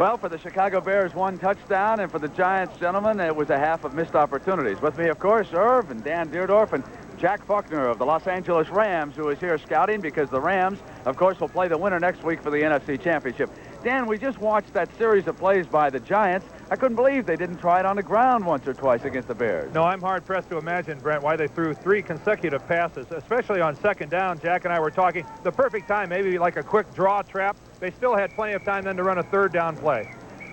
Well, for the Chicago Bears, 1 touchdown, and for the Giants, gentlemen, it was a half of missed opportunities. With me, of course, Irv and Dan Deerdorf and Jack Faulkner of the Los Angeles Rams, who is here scouting because the Rams, of course, will play the winner next week for the NFC Championship. Dan, we just watched that series of plays by the Giants. I couldn't believe they didn't try it on the ground once or twice against the Bears. No, I'm hard-pressed to imagine, Brent, why they threw 3 consecutive passes, especially on second down. Jack and I were talking. The perfect time, maybe like a quick draw trap. They still had plenty of time then to run a third down play.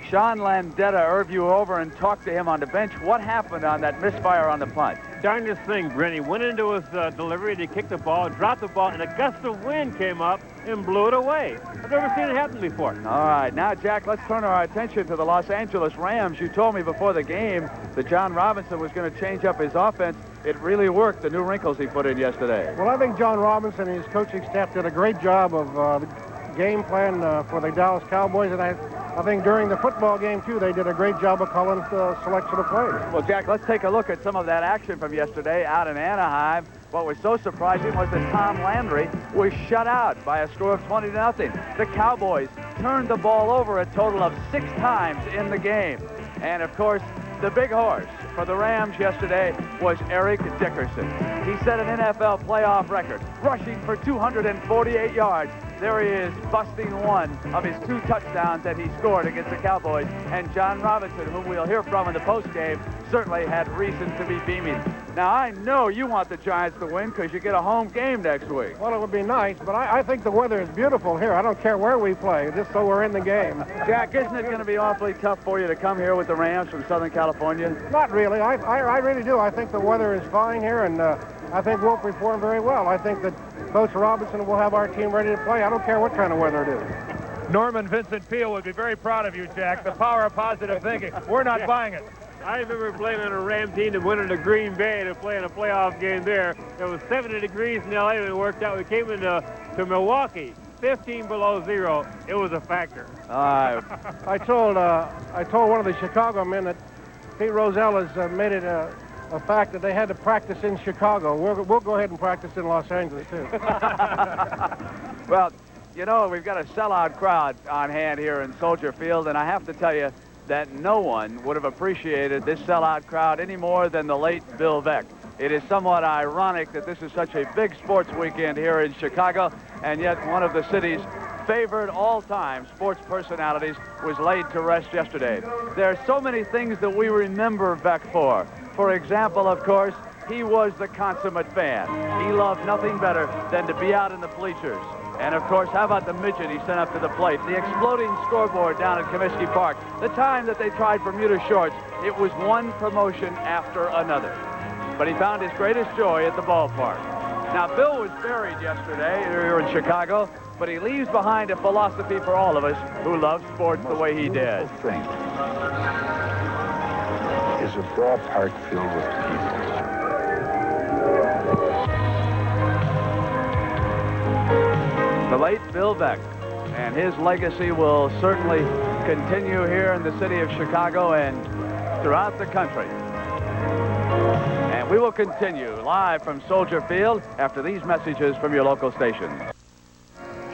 Sean Landetta, Irv, you were over and talked to him on the bench. What happened on that misfire on the punt? Darndest thing, Brent. He went into his delivery to kick the ball, dropped the ball, and a gust of wind came up and blew it away. I've never seen it happen before. All right. Now, Jack, let's turn our attention to the Los Angeles Rams. You told me before the game that John Robinson was going to change up his offense. It really worked, the new wrinkles he put in yesterday. Well, I think John Robinson and his coaching staff did a great job of the game plan for the Dallas Cowboys, and I think during the football game, too, they did a great job of calling the selection of plays. Well, Jack, let's take a look at some of that action from yesterday out in Anaheim. What was so surprising was that Tom Landry was shut out by a score of 20-0. The Cowboys turned the ball over a total of 6 times in the game. And, of course, the big horse for the Rams yesterday was Eric Dickerson. He set an NFL playoff record, rushing for 248 yards. There he is, busting one of his 2 touchdowns that he scored against the Cowboys. And John Robinson, whom we'll hear from in the postgame, certainly had reason to be beaming. Now, I know you want the Giants to win because you get a home game next week. Well, it would be nice, but I think the weather is beautiful here. I don't care where we play, just so we're in the game. Jack, isn't it going to be awfully tough for you to come here with the Rams from Southern California? Not really. I really do. I think the weather is fine here, and I think we'll perform very well. I think that Coach Robinson will have our team ready to play. I don't care what kind of weather it is. Norman Vincent Peale would be very proud of you, Jack. The power of positive thinking. We're not buying it. I remember playing on a Ram team that went into Green Bay to play in a playoff game there. It was 70 degrees in L.A. when it worked out. We came into Milwaukee, 15 below 0. It was a factor. I told one of the Chicago men that Pete Rozelle has made it a fact that they had to practice in Chicago. We'll go ahead and practice in Los Angeles, too. Well, you know, we've got a sellout crowd on hand here in Soldier Field, and I have to tell you that no one would have appreciated this sellout crowd any more than the late Bill Veeck. It is somewhat ironic that this is such a big sports weekend here in Chicago, and yet one of the city's favored all-time sports personalities was laid to rest yesterday. There are so many things that we remember Veeck for. For example, of course, he was the consummate fan. He loved nothing better than to be out in the bleachers. And, of course, how about the midget he sent up to the plate? The exploding scoreboard down at Comiskey Park. The time that they tried Bermuda shorts, it was one promotion after another. But he found his greatest joy at the ballpark. Now, Bill was buried yesterday here in Chicago, but he leaves behind a philosophy for all of us who love sports the way he did. Thing is a ballpark filled with people. The late Bill Veeck, and his legacy will certainly continue here in the city of Chicago and throughout the country. And we will continue live from Soldier Field after these messages from your local station.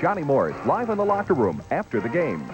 Johnny Morris live in the locker room after the game.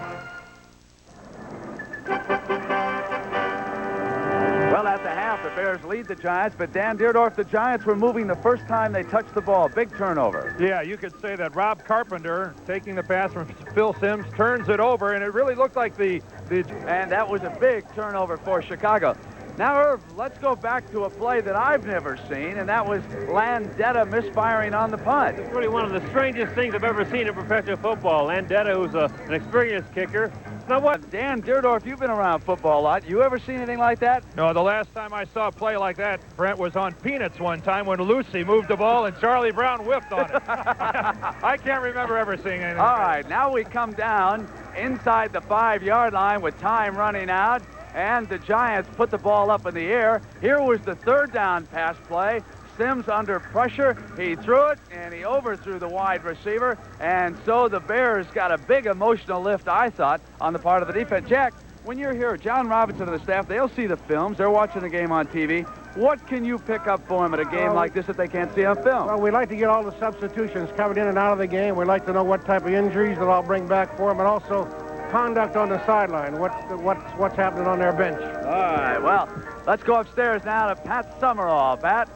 Well, at the half, the Bears lead the Giants, but Dan Deerdorf, the Giants were moving the first time they touched the ball. Big turnover. Yeah, you could say that. Rob Carpenter, taking the pass from Phil Simms, turns it over, and it really looked like And that was a big turnover for Chicago. Now, Irv, let's go back to a play that I've never seen, and that was Landetta misfiring on the punt. It's really one of the strangest things I've ever seen in professional football. Landetta, who's an experienced kicker. Now what? Dan Deerdorf, you've been around football a lot. You ever seen anything like that? No, the last time I saw a play like that, Brent, was on Peanuts one time when Lucy moved the ball and Charlie Brown whipped on it. I can't remember ever seeing anything. All right, now we come down inside the 5-yard line with time running out, and the Giants put the ball up in the air. Here was the third down pass play. Simms under pressure. He threw it, and he overthrew the wide receiver. And so the Bears got a big emotional lift, I thought, on the part of the defense. Jack, when you're here, John Robinson and the staff, they'll see the films. They're watching the game on TV. What can you pick up for them at a game like this that they can't see on film? Well, we like to get all the substitutions coming in and out of the game. We like to know what type of injuries that I'll bring back for them, and also conduct on the sideline? What's happening on their bench? All right, well, let's go upstairs now to Pat Summerall. Pat?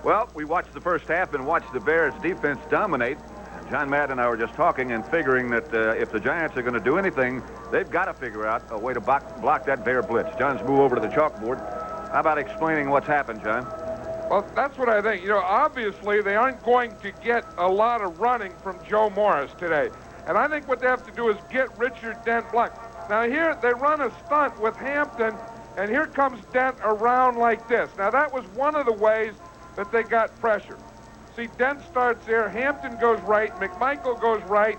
Well, we watched the first half and watched the Bears defense dominate. John Madden and I were just talking and figuring that if the Giants are going to do anything, they've got to figure out a way to block that Bear blitz. John's moved over to the chalkboard. How about explaining what's happened, John? Well, that's what I think. You know, obviously they aren't going to get a lot of running from Joe Morris today. And I think what they have to do is get Richard Dent blocked. Now here they run a stunt with Hampton, and here comes Dent around like this. Now that was one of the ways that they got pressure. See, Dent starts there, Hampton goes right, McMichael goes right,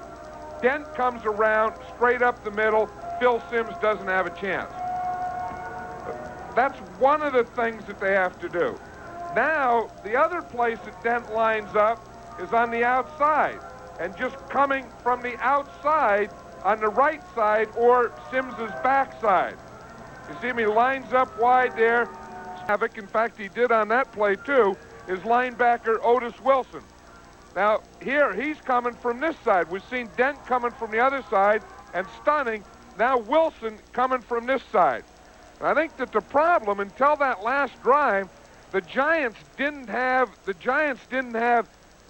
Dent comes around, straight up the middle, Phil Simms doesn't have a chance. That's one of the things that they have to do. Now, the other place that Dent lines up is on the outside, and just coming from the outside on the right side or Simms's backside. You see him, he lines up wide there. Havoc, in fact, he did on that play too, is linebacker Otis Wilson. Now, here, he's coming from this side. We've seen Dent coming from the other side and stunning. Now Wilson coming from this side. And I think that the problem, until that last drive, the Giants didn't have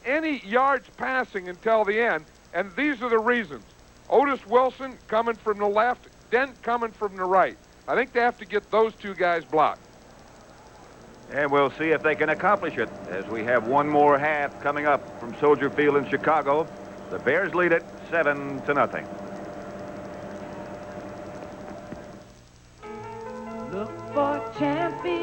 any yards passing until the end, and these are the reasons. Otis Wilson coming from the left, Dent coming from the right. I think they have to get those two guys blocked. And we'll see if they can accomplish it as we have one more half coming up from Soldier Field in Chicago. The Bears lead it 7-0. Look for champions.